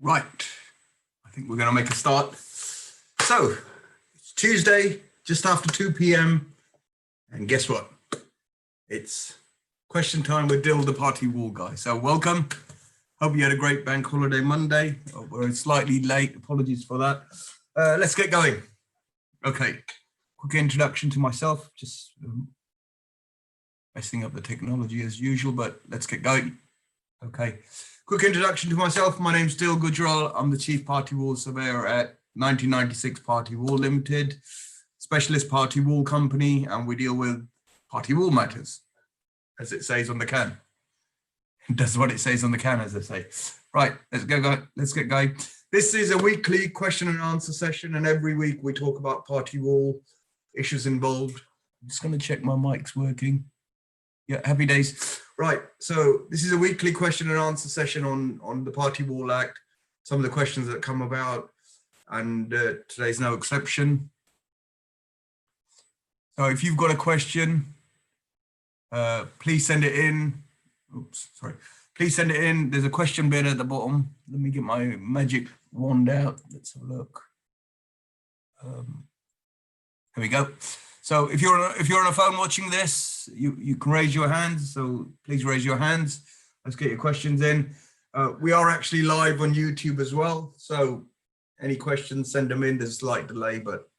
Right, I think we're going to make a start. So, it's Tuesday, just after 2 p.m. And guess what? It's question time with Dill, the party wall guy. So welcome. Hope you had a great bank holiday Monday. Oh, we're slightly late. Apologies for that. Let's get going. Okay, quick introduction to myself. Just messing up the technology as usual, but let's get going. Okay. Quick introduction to myself. My name's Dill Gujral. I'm the Chief Party Wall Surveyor at 1996 Party Wall Limited, specialist party wall company, and we deal with party wall matters, as it says on the can. It does what it says on the can, as they say. Right, let's get going. This is a weekly question and answer session, and every week we talk about party wall issues involved. I'm just going to check my mic's working. Yeah, happy days. Right, so this is a weekly question and answer session on the Party Wall Act, some of the questions that come about, and today's no exception. So if you've got a question, please send it in. Oops, sorry. Please send it in. There's a question bit at the bottom. Let me get my magic wand out. Let's have a look. Here we go. So if you're on a phone watching this, you can raise your hands. So please raise your hands. Let's get your questions in. We are actually live on YouTube as well. So any questions, send them in. There's a slight delay, but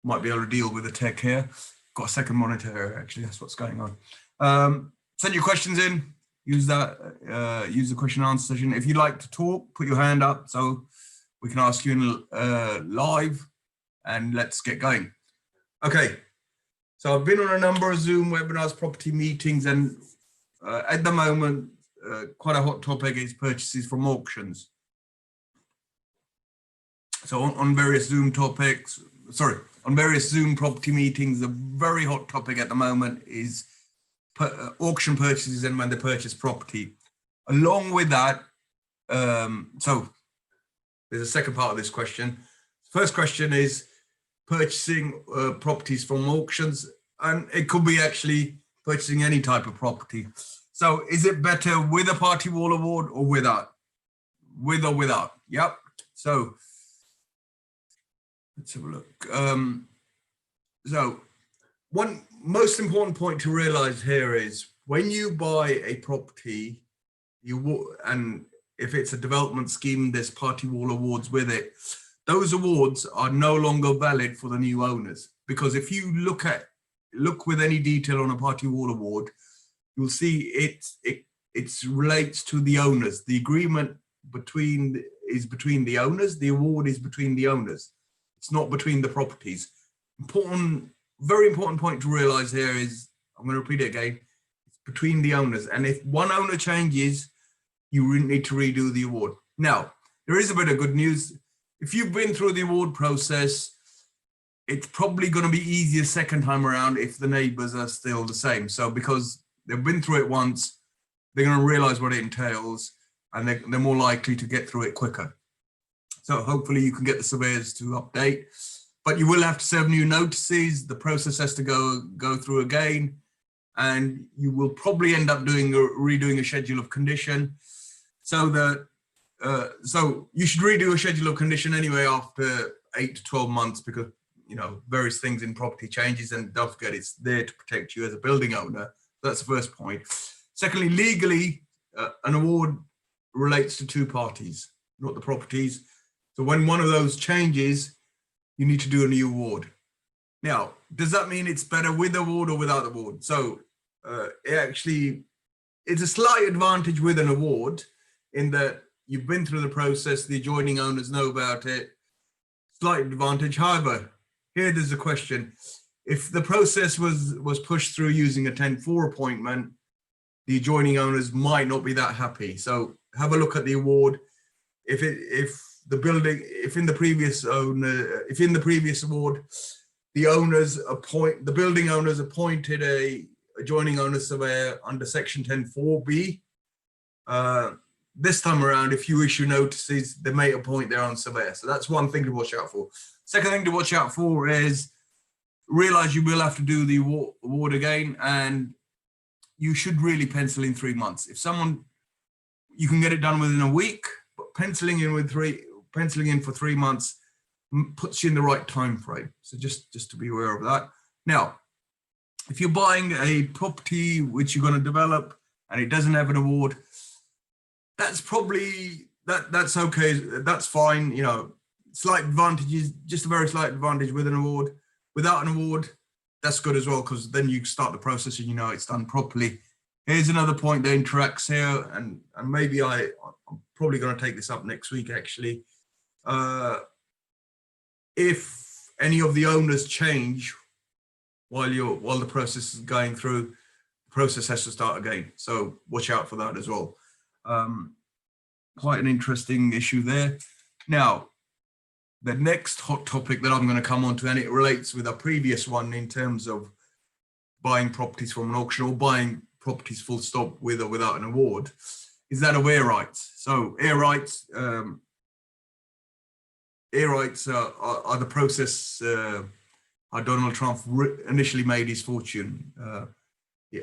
might be able to deal with the tech here. Got a second monitor here, actually. That's what's going on. Send your questions in. Use that. Use the question and answer session. If you'd like to talk, put your hand up so we can ask you in live, and let's get going. Okay, so I've been on a number of Zoom webinars, property meetings, and at the moment, quite a hot topic is purchases from auctions. So on various Zoom topics, on various Zoom property meetings, the very hot topic at the moment is auction purchases and when they purchase property. Along with that, so there's a second part of this question. First question is purchasing properties from auctions, and it could be actually purchasing any type of property. So is it better with a party wall award or without? With or without? Yep. So let's have a look. So one most important point to realize here is when you buy a property, and if it's a development scheme, there's party wall awards with it. Those awards are no longer valid for the new owners, because if you look with any detail on a party wall award, you'll see it relates to the owners. The agreement is between the owners. The award is between the owners. It's not between the properties. Very important point to realize here is, I'm going to repeat it again, it's between the owners. And if one owner changes, you need to redo the award. Now, there is a bit of good news. If you've been through the award process, it's probably going to be easier second time around if the neighbors are still the same. So because they've been through it once, they're going to realize what it entails, and they're more likely to get through it quicker. So hopefully you can get the surveyors to update, but you will have to serve new notices. The process has to go through again, and you will probably end up redoing a schedule of condition. So you should redo a schedule of condition anyway after 8 to 12 months, because various things in property changes, and don't forget it's there to protect you as a building owner. That's the first point. Secondly, legally, an award relates to two parties, not the properties. So when one of those changes, you need to do a new award. Now, does that mean it's better with award or without award? So it's a slight advantage with an award in that you've been through the process, the adjoining owners know about it, slight advantage. However, here there's a question. if the process was pushed through using a 10-4 appointment, the adjoining owners might not be that happy. So have a look at the award. If in the previous award, the building owners appointed a adjoining owner surveyor under section 10-4B. This time around, if you issue notices, they may appoint their own surveyor. So that's one thing to watch out for. Second thing to watch out for is realize you will have to do the award again, and you should really pencil in 3 months. If you can get it done within a week, but penciling in for 3 months puts you in the right time frame. So just to be aware of that. Now, if you're buying a property which you're going to develop and it doesn't have an award, that's probably that's okay. That's fine. You know, slight advantages, just a very slight advantage with an award. Without an award, that's good as well, because then you start the process and you know it's done properly. Here's another point that interacts here, and maybe I'm probably going to take this up next week actually. If any of the owners change while the process is going through, the process has to start again. So watch out for that as well. Quite an interesting issue there. Now, the next hot topic that I'm going to come on to, and it relates with our previous one in terms of buying properties from an auction or buying properties full stop with or without an award, is that of air rights. So air rights are the process how Donald Trump initially made his fortune.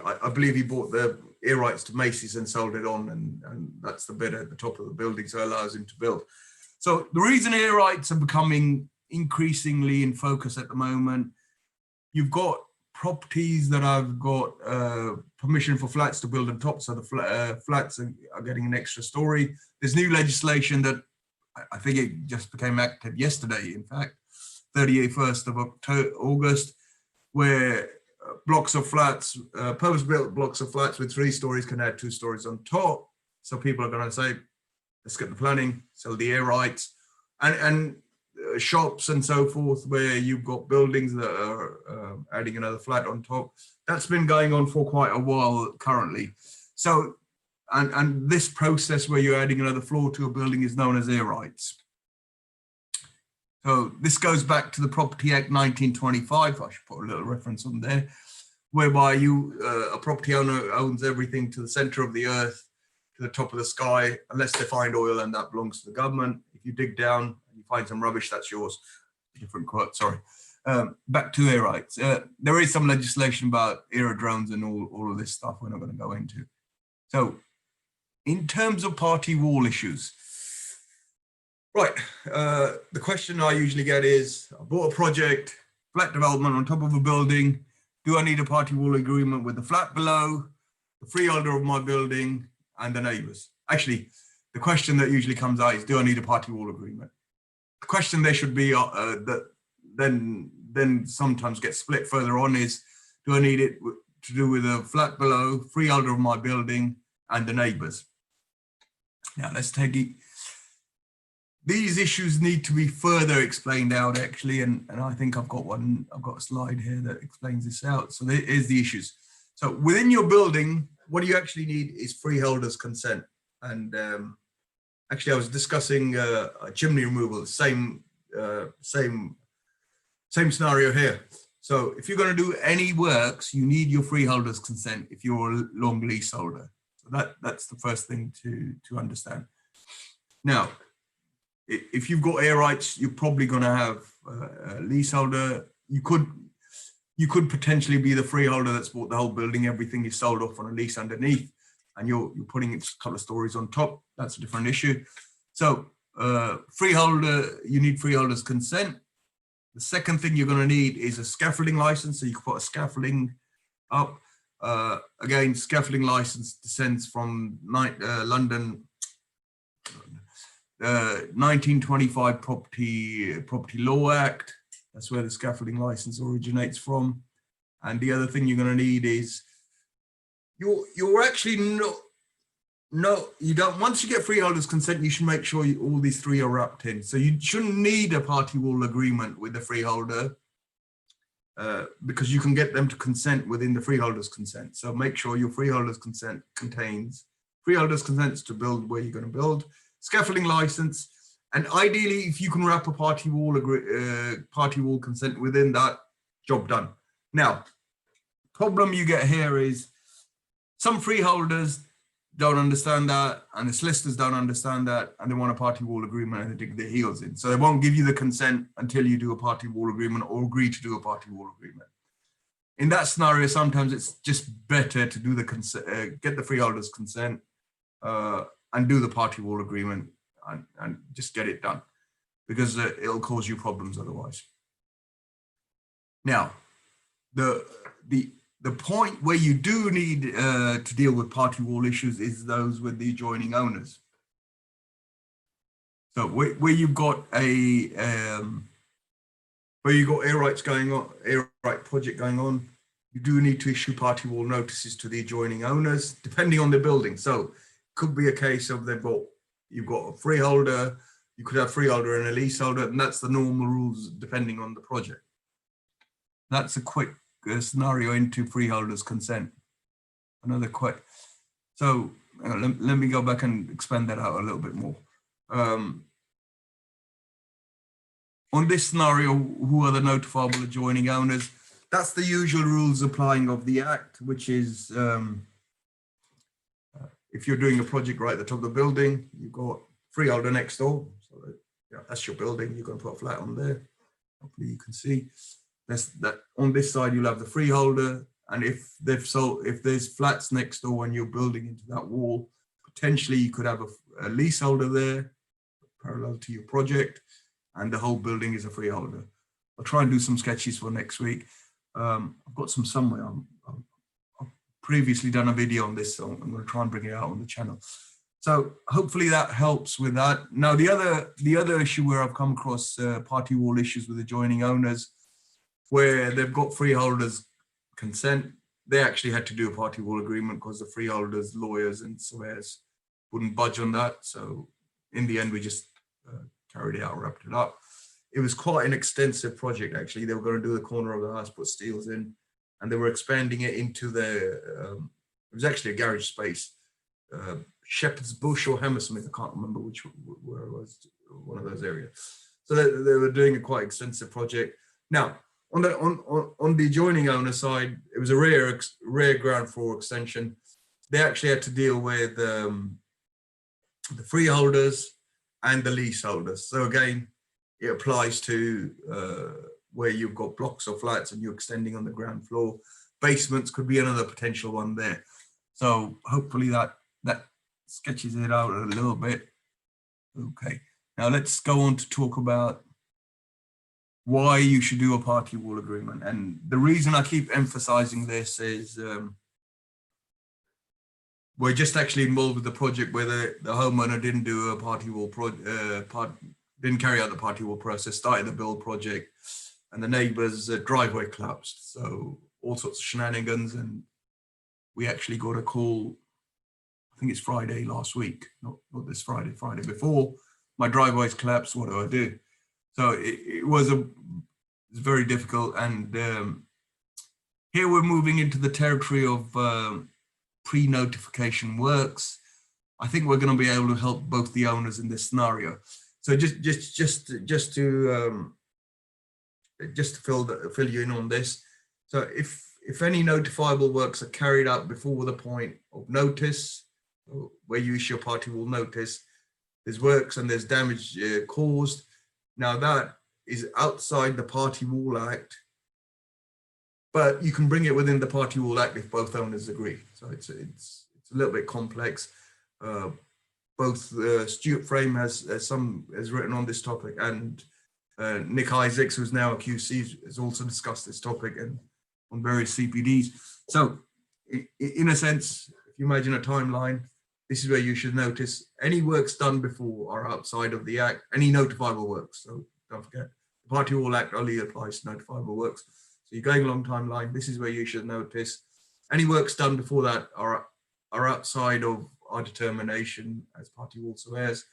I believe he bought the air rights to Macy's and sold it on, and that's the bit at the top of the building, so it allows him to build. So the reason air rights are becoming increasingly in focus at the moment, you've got properties that have got permission for flats to build on top, so the flats are getting an extra story. There's new legislation that I think it just became active yesterday, in fact, 31st of August, where blocks of flats, purpose-built blocks of flats with 3 stories can add 2 stories on top. So people are going to say, let's get the planning, sell the air rights, and shops and so forth, where you've got buildings that are adding another flat on top. That's been going on for quite a while currently. So, and this process where you're adding another floor to a building is known as air rights. So this goes back to the Property Act 1925. I should put a little reference on there, whereby a property owner owns everything to the center of the earth, to the top of the sky, unless they find oil, and that belongs to the government. If you dig down and you find some rubbish, that's yours. Different quote, sorry. Back to air rights. There is some legislation about aerodromes and all of this stuff we're not going to go into. So in terms of party wall issues, right, the question I usually get is, I bought a project, flat development on top of a building. Do I need a party wall agreement with the flat below, the freeholder of my building, and the neighbors? Actually, the question that usually comes out is, do I need a party wall agreement? The question there should be that then sometimes gets split further on is, do I need it to do with the flat below, freeholder of my building, and the neighbors? Now let's take it. These issues need to be further explained out actually, and I think I've got a slide here that explains this out. So there is the issues. So within your building, what you actually need is freeholders' consent. And actually, I was discussing chimney removal, same scenario here. So if you're going to do any works, you need your freeholders' consent if you're a long leaseholder. So that's the first thing to understand. Now, if you've got air rights, you're probably going to have a leaseholder. You could potentially be the freeholder that's bought the whole building, everything is sold off on a lease underneath, and you're putting a couple of stories on top. That's a different issue. So freeholder, you need freeholder's consent. The second thing you're going to need is a scaffolding license, so you can put a scaffolding up. Again, scaffolding license descends from London 1925 Property Law Act. That's where the scaffolding license originates from. And the other thing you're going to need is you're actually you don't, once you get freeholders' consent, you should make sure all these 3 are wrapped in. So you shouldn't need a party wall agreement with the freeholder because you can get them to consent within the freeholder's consent. So make sure your freeholder's consent contains freeholder's consents to build where you're going to build, scaffolding license, and ideally, if you can wrap a party wall consent within that, job done. Now, problem you get here is some freeholders don't understand that, and the solicitors don't understand that, and they want a party wall agreement and they dig their heels in. So they won't give you the consent until you do a party wall agreement or agree to do a party wall agreement. In that scenario, sometimes it's just better to do the consent, get the freeholder's consent and do the party wall agreement and just get it done, because it'll cause you problems otherwise. Now, the point where you do need to deal with party wall issues is those with the adjoining owners. So where you've got air rights going on, air right project going on, you do need to issue party wall notices to the adjoining owners, depending on the building. So it could be a case of you've got a freeholder, you could have freeholder and a leaseholder, and that's the normal rules depending on the project. That's a quick scenario into freeholders' consent. Another quick. So let me go back and expand that out a little bit more. On this scenario, who are the notifiable adjoining owners? That's the usual rules applying of the Act, which is if you're doing a project right at the top of the building, you've got freeholder next door. So that's your building. You're going to put a flat on there. Hopefully you can see. That on this side you'll have the freeholder, and if there's flats next door when you're building into that wall, potentially you could have a leaseholder there parallel to your project, and the whole building is a freeholder. I'll try and do some sketches for next week. I've got some somewhere. I've previously done a video on this, so I'm going to try and bring it out on the channel. So hopefully that helps with that. Now the other issue where I've come across party wall issues with adjoining owners, where they've got freeholders' consent, they actually had to do a party wall agreement because the freeholders, lawyers and surveyors wouldn't budge on that. So in the end, we just carried it out, wrapped it up. It was quite an extensive project, actually. They were going to do the corner of the house, put steels in, and they were expanding it into it was actually a garage space. Shepherd's Bush or Hammersmith, I can't remember where it was, one of those areas. So they were doing a quite extensive project. Now, on the adjoining owner side, it was a rear ground floor extension. They actually had to deal with the freeholders and the leaseholders. So again, it applies to where you've got blocks or flats and you're extending on the ground floor. Basements could be another potential one there. So hopefully that sketches it out a little bit. Okay, now let's go on to talk about why you should do a party wall agreement. And the reason I keep emphasizing this is we're just actually involved with the project where the homeowner didn't do a party wall didn't carry out the party wall process, started the build project, and the neighbor's driveway collapsed. So all sorts of shenanigans, and we actually got a call, I think it's Friday last week, not this Friday, Friday before, my driveway's collapsed, what do I do? So it was very difficult, and here we're moving into the territory of pre-notification works. I think we're going to be able to help both the owners in this scenario. So just to fill you in on this. So if any notifiable works are carried out before the point of notice, where you issue a party wall notice, there's works and there's damage caused. Now that is outside the Party Wall Act, but you can bring it within the Party Wall Act if both owners agree. So it's a little bit complex. Both Stuart Frame has written on this topic, and Nick Isaacs, who's now a QC, has also discussed this topic and on various CPDs. So in a sense, if you imagine a timeline, this is where you should notice any works done before are outside of the Act, any notifiable works. So don't forget, the Party Wall Act only applies to notifiable works. So you're going along timeline, this is where you should notice. Any works done before that are outside of our determination as party wall surveyors,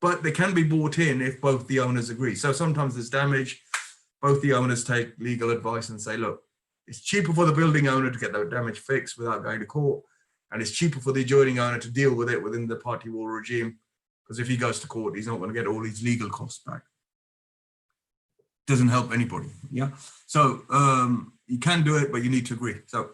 but they can be brought in if both the owners agree. So sometimes there's damage both the owners take legal advice and say, look, it's cheaper for the building owner to get the damage fixed without going to court, and it's cheaper for the adjoining owner to deal with it within the party wall regime, because if he goes to court, he's not going to get all his legal costs back. Doesn't help anybody. Yeah. So you can do it, but you need to agree. So,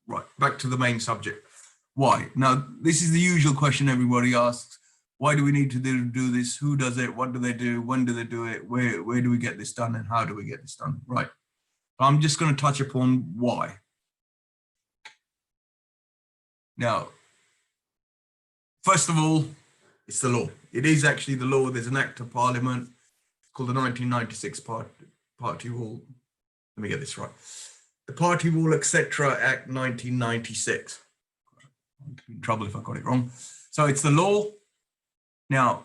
right, back to the main subject. Why? Now, this is the usual question everybody asks. Why do we need to do this? Who does it? What do they do? When do they do it? Where do we get this done? And how do we get this done? Right. I'm just going to touch upon why. Now, first of all, it's the law. It is actually the law. There's an act of parliament called the 1996 Party Wall. Let me get this right. The Party Wall, etc. Act 1996. I'm in trouble if I got it wrong. So it's the law. Now,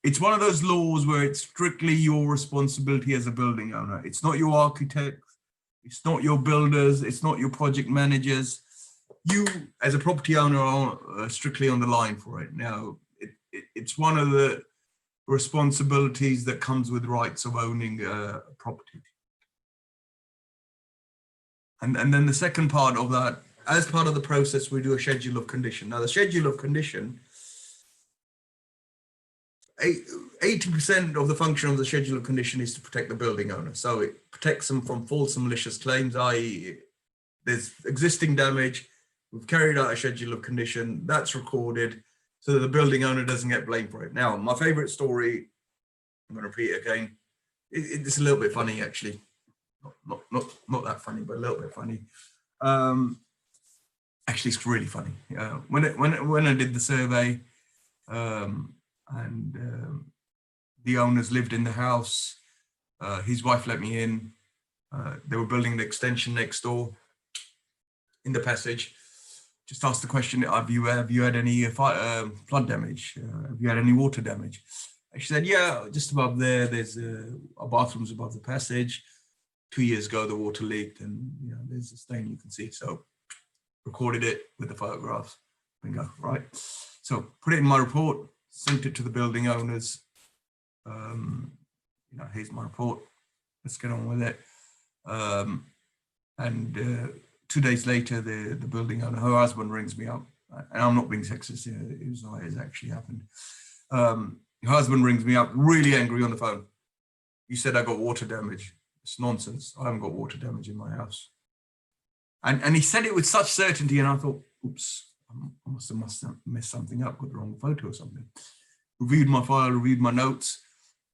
it's one of those laws where it's strictly your responsibility as a building owner. It's not your architect. It's not your builders. It's not your project managers. You, as a property owner, are strictly on the line for it. Now, it's one of the responsibilities that comes with rights of owning property. And then the second part of that, as part of the process, we do a schedule of condition. Now, the schedule of condition, 80% of the function of the schedule of condition is to protect the building owner. So it protects them from false and malicious claims, i.e. there's existing damage, we've carried out a schedule of condition, that's recorded, so that the building owner doesn't get blamed for it. Now, my favorite story, I'm going to repeat it again, it's a little bit funny, actually. Not that funny, but a little bit funny. Actually, it's really funny. When I did the survey, the owners lived in the house, his wife let me in, they were building an extension next door in the passage. Just asked the question, have you had any flood damage? Have you had any water damage? And she said, yeah, just above there, there's our bathroom's above the passage. 2 years ago, the water leaked and there's a stain you can see. So recorded it with the photographs. Bingo, right? So put it in my report, sent it to the building owners. Here's my report. Let's get on with it. 2 days later, the building owner, her husband rings me up, and I'm not being sexist here, it was like it's actually happened. Her husband rings me up, really angry on the phone. You said I got water damage. It's nonsense. I haven't got water damage in my house. And he said it with such certainty, and I thought, oops, I must have messed something up, got the wrong photo or something. Reviewed my file, reviewed my notes,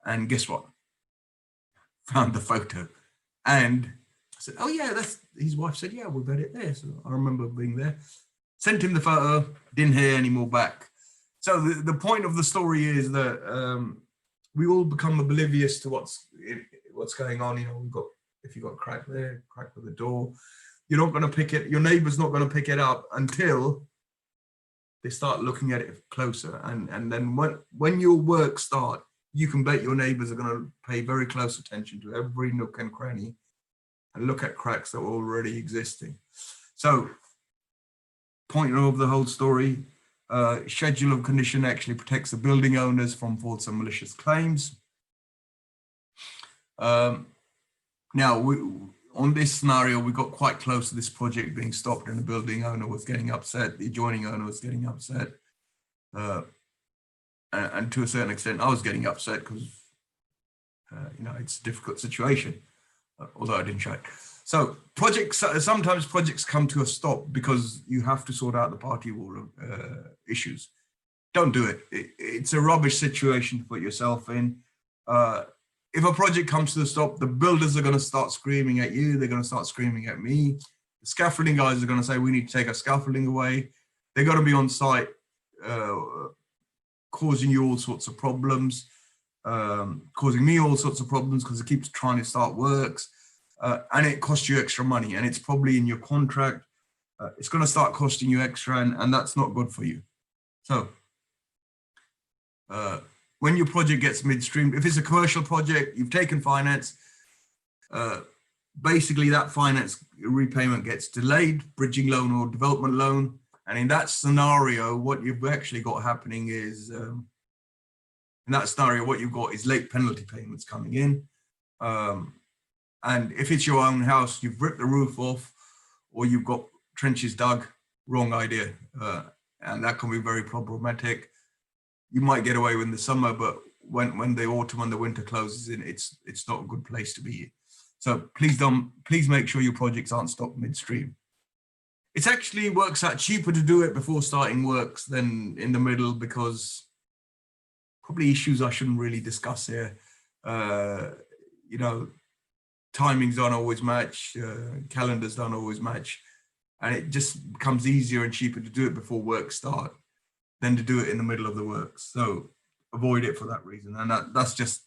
and guess what? Found the photo. And I said, oh yeah, that's, his wife said, yeah, we've had it there. So I remember being there. Sent him the photo, didn't hear any more back. So the point of the story is that we all become oblivious to what's going on. If you've got a crack there, crack with the door, you're not going to pick it, your neighbor's not going to pick it up until they start looking at it closer. And then when your work start, you can bet your neighbors are going to pay very close attention to every nook and cranny and look at cracks that are already existing. So, point of the whole story, schedule of condition actually protects the building owners from false and malicious claims. Now, on this scenario, we got quite close to this project being stopped, and the building owner was getting upset, the adjoining owner was getting upset. And to a certain extent, I was getting upset because, it's a difficult situation, although I didn't show it. So sometimes projects come to a stop because you have to sort out the party wall issues. Don't do it. It's a rubbish situation to put yourself in. If a project comes to a stop, the builders are going to start screaming at you. They're going to start screaming at me. The scaffolding guys are going to say, we need to take our scaffolding away. They're going to be on site causing you all sorts of problems, causing me all sorts of problems because it keeps trying to start works. And it costs you extra money, and it's probably in your contract. It's going to start costing you extra, and that's not good for you. So when your project gets midstream, if it's a commercial project, you've taken finance, basically that finance repayment gets delayed, bridging loan or development loan. And in that scenario, what you've actually got happening is, in that scenario, what you've got is late penalty payments coming in. And if it's your own house, you've ripped the roof off or you've got trenches dug, wrong idea. And that can be very problematic. You might get away in the summer, but when the autumn and the winter closes in, it's not a good place to be. So please make sure your projects aren't stopped midstream. It actually works out cheaper to do it before starting works than in the middle, because probably issues I shouldn't really discuss here. You know, timings don't always match, calendars don't always match, and it just becomes easier and cheaper to do it before work start than to do it in the middle of the works. So avoid it for that reason. And that's just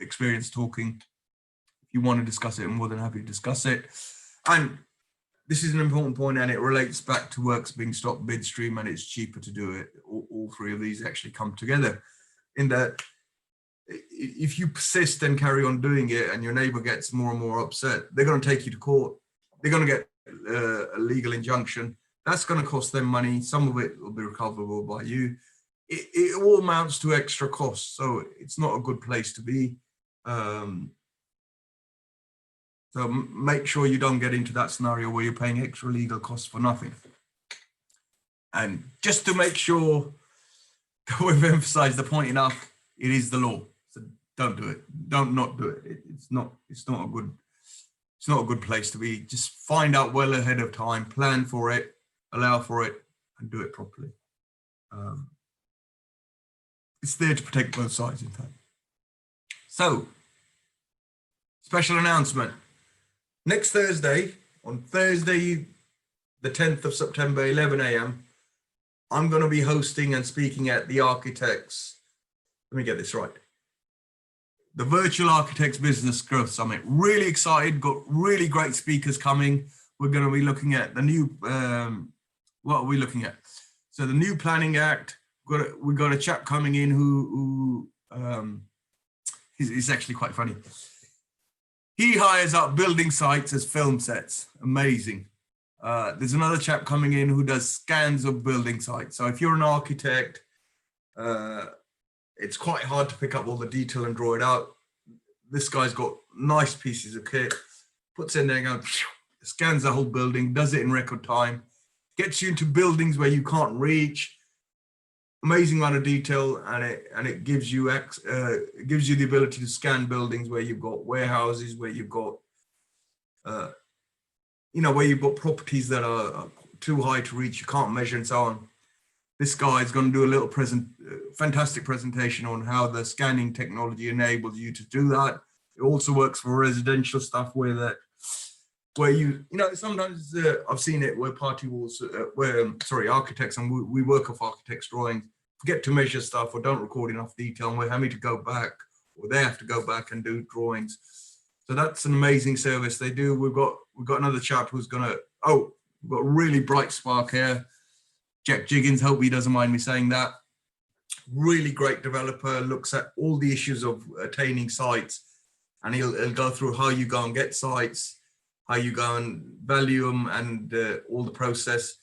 experience talking. If you want to discuss it, I'm more than happy to discuss it. And this is an important point, and it relates back to works being stopped midstream, and it's cheaper to do it. All three of these actually come together in that if you persist and carry on doing it and your neighbor gets more and more upset, they're going to take you to court. They're going to get a legal injunction. That's going to cost them money. Some of it will be recoverable by you. It all amounts to extra costs. So it's not a good place to be. So make sure you don't get into that scenario where you're paying extra legal costs for nothing. And just to make sure that we've emphasized the point enough, it is the law. So don't do it. Don't not do it. It's not a good place to be. Just find out well ahead of time, plan for it, allow for it, and do it properly. It's there to protect both sides, in fact. So, special announcement. Next Thursday, on Thursday, the 10th of September, 11 a.m., I'm going to be hosting and speaking at the Architects. Let me get this right. The Virtual Architects Business Growth Summit. Really excited, got really great speakers coming. We're going to be looking at the new, what are we looking at? So the new Planning Act. We've got a chap coming in who he's actually quite funny. He hires up building sites as film sets. Amazing. There's another chap coming in who does scans of building sites. So if you're an architect, it's quite hard to pick up all the detail and draw it out. This guy's got nice pieces of kit, puts in there and goes, scans the whole building, does it in record time, gets you into buildings where you can't reach. Amazing amount of detail, and it gives you the ability to scan buildings where you've got warehouses, where you've got where you've got properties that are too high to reach, you can't measure, and so on. This guy is going to do a little fantastic presentation on how the scanning technology enables you to do that. It also works for residential stuff where sometimes I've seen it where party walls, architects, and we work off architects' drawings, forget to measure stuff or don't record enough detail, and we're having to go back, or they have to go back and do drawings. So that's an amazing service they do. We've got another chap who's we've got a really bright spark here. Jack Jiggins, hope he doesn't mind me saying that. Really great developer, looks at all the issues of attaining sites, and he'll go through how you go and get sites, how you go and value them, and all the process.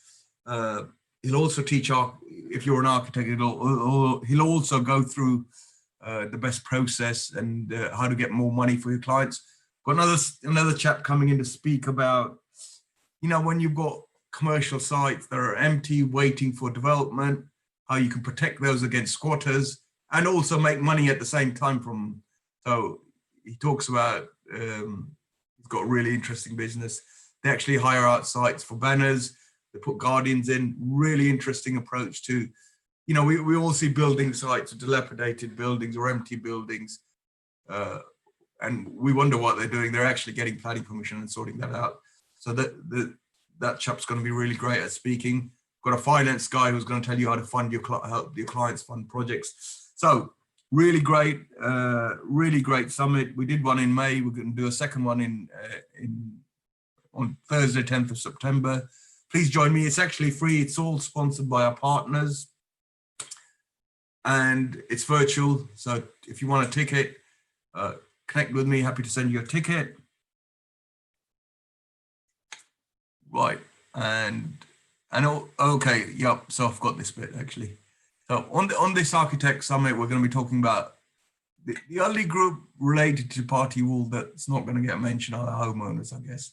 He'll also teach, if you're an architect, he'll also go through the best process and how to get more money for your clients. Got another chap coming in to speak about, when you've got commercial sites that are empty, waiting for development, how you can protect those against squatters and also make money at the same time from them. So he talks about, he's got a really interesting business. They actually hire out sites for banners. They put guardians in. Really interesting approach to, we all see building sites, dilapidated buildings or empty buildings, and we wonder what they're doing. They're actually getting planning permission and sorting that out. So that chap's going to be really great at speaking. Got a finance guy who's going to tell you how to fund help your clients fund projects. So really great summit. We did one in May. We're going to do a second one on Thursday, 10th of September. Please join me. It's actually free. It's all sponsored by our partners, and it's virtual. So if you want a ticket, connect with me. Happy to send you a ticket. Right, okay, yep. So I've got this bit actually. So on this Architect Summit, we're going to be talking about the only group related to Party Wall that's not going to get mentioned are the homeowners, I guess.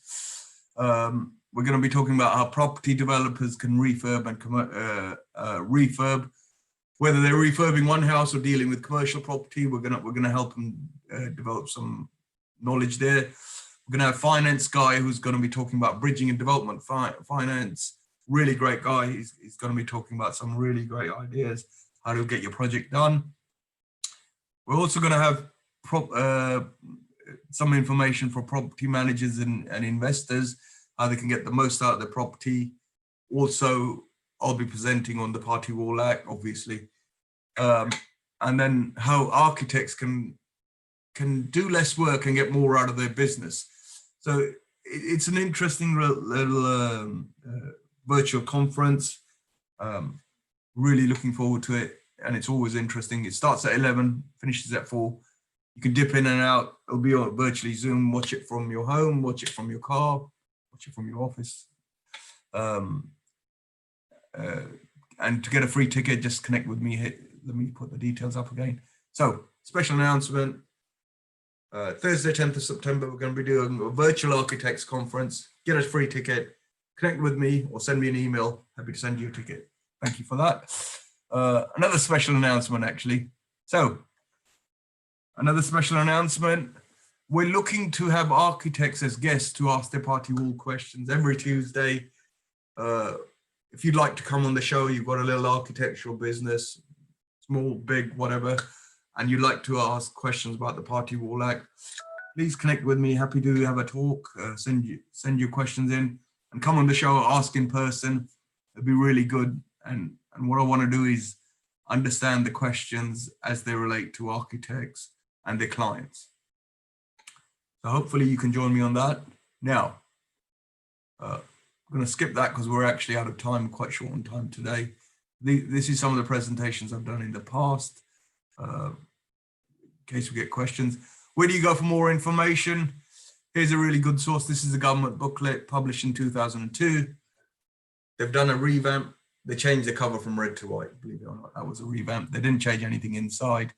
We're going to be talking about how property developers can refurb and refurb, whether they're refurbing one house or dealing with commercial property. We're going to help them develop some knowledge there. We're going to have finance guy who's going to be talking about bridging and development finance. Really great guy. He's going to be talking about some really great ideas, how to get your project done. We're also going to have some information for property managers and investors, how they can get the most out of their property. Also, I'll be presenting on the Party Wall Act, obviously, and then how architects can do less work and get more out of their business. So it's an interesting little virtual conference. Really looking forward to it, and it's always interesting. It starts at 11, finishes at 4. You can dip in and out. It'll be on virtually Zoom. Watch it from your home, watch it from your car, watch it from your office. And to get a free ticket, just connect with me. Let me put the details up again. So, special announcement. Thursday, 10th of September, we're going to be doing a virtual architects conference. Get a free ticket, connect with me or send me an email. Happy to send you a ticket. Thank you for that. Another special announcement, actually. So, another special announcement. We're looking to have architects as guests to ask their Party Wall questions every Tuesday. If you'd like to come on the show, you've got a little architectural business, small, big, whatever, and you'd like to ask questions about the Party Wall Act, please connect with me. Happy to have a talk. Send your questions in and come on the show, ask in person. It'd be really good. And what I want to do is understand the questions as they relate to architects and their clients. So hopefully you can join me on that. Now, I'm going to skip that because we're actually out of time, quite short on time today. This is some of the presentations I've done in the past, in case we get questions. Where do you go for more information? Here's a really good source. This is a government booklet published in 2002. They've done a revamp. They changed the cover from red to white, believe it or not. That was a revamp. They didn't change anything inside.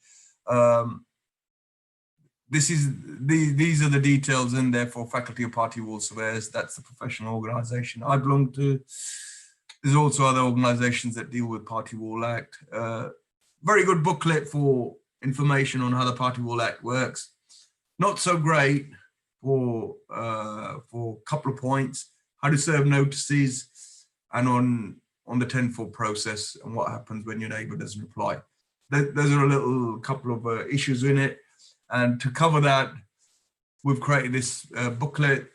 These are the details in there for Faculty of Party Wall Surveyors. That's the professional organization I belong to. There's also other organizations that deal with Party Wall Act. Very good booklet for information on how the Party Wall Act works. Not so great for a couple of points, how to serve notices, and on the 10-4 process and what happens when your neighbor doesn't reply. Those are a couple of issues in it. And to cover that, we've created this booklet.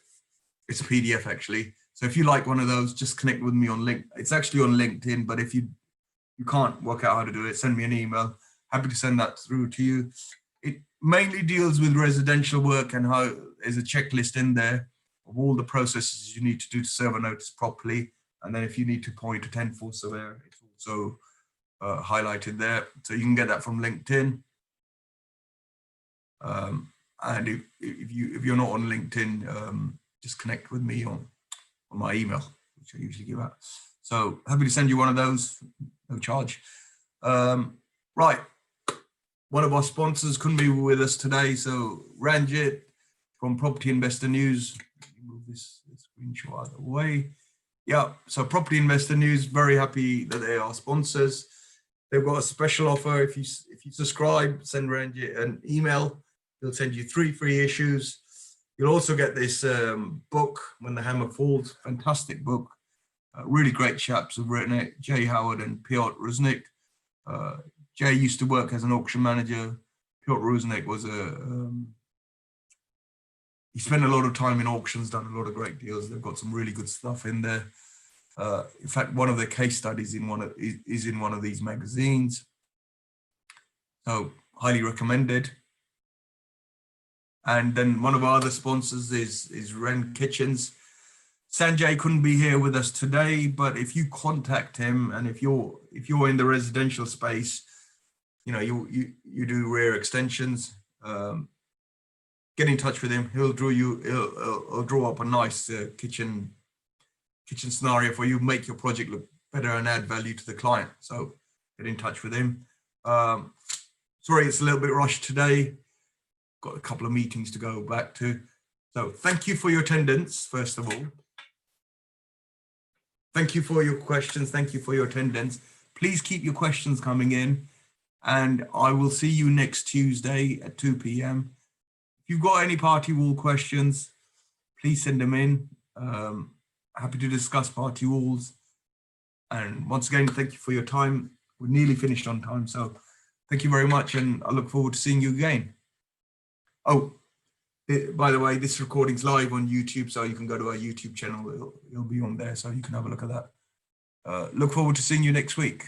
It's a PDF, actually. So if you like one of those, just connect with me on LinkedIn. It's actually on LinkedIn, but if you can't work out how to do it, send me an email. Happy to send that through to you. It mainly deals with residential work and how there's a checklist in there of all the processes you need to do to serve a notice properly. And then if you need to appoint a 10-4 surveyor, it's also highlighted there. So you can get that from LinkedIn. And if you're not on LinkedIn, just connect with me on my email, which I usually give out. So happy to send you one of those, no charge. Right, one of our sponsors couldn't be with us today, so Ranjit from Property Investor News. Move this screenshot out of the way. Yeah, so Property Investor News, very happy that they are sponsors. They've got a special offer. If you subscribe, send Ranjit an email. He'll send you 3 free issues. You'll also get this book, When the Hammer Falls, fantastic book. Really great chaps have written it, Jay Howard and Piotr Rusnik. Jay used to work as an auction manager. Piotr Rusnik was he spent a lot of time in auctions, done a lot of great deals. They've got some really good stuff in there. In fact, one of their case studies is in one of these magazines. So highly recommended. And then one of our other sponsors is Wren Kitchens. Sanjay couldn't be here with us today, but if you contact him, and if you're in the residential space, you know you do rear extensions, get in touch with him. He'll draw up a nice kitchen scenario for you, make your project look better and add value to the client. So get in touch with him. Sorry, it's a little bit rushed today. Got a couple of meetings to go back to. So thank you for your attendance, first of all. Thank you for your questions. Thank you for your attendance. Please keep your questions coming in, and I will see you next Tuesday at 2 p.m. If you've got any party wall questions, please send them in. Happy to discuss party walls. And once again, thank you for your time. We're nearly finished on time, so thank you very much, and I look forward to seeing you again. Oh, by the way, this recording's live on YouTube, so you can go to our YouTube channel. It'll be on there, so you can have a look at that. Look forward to seeing you next week.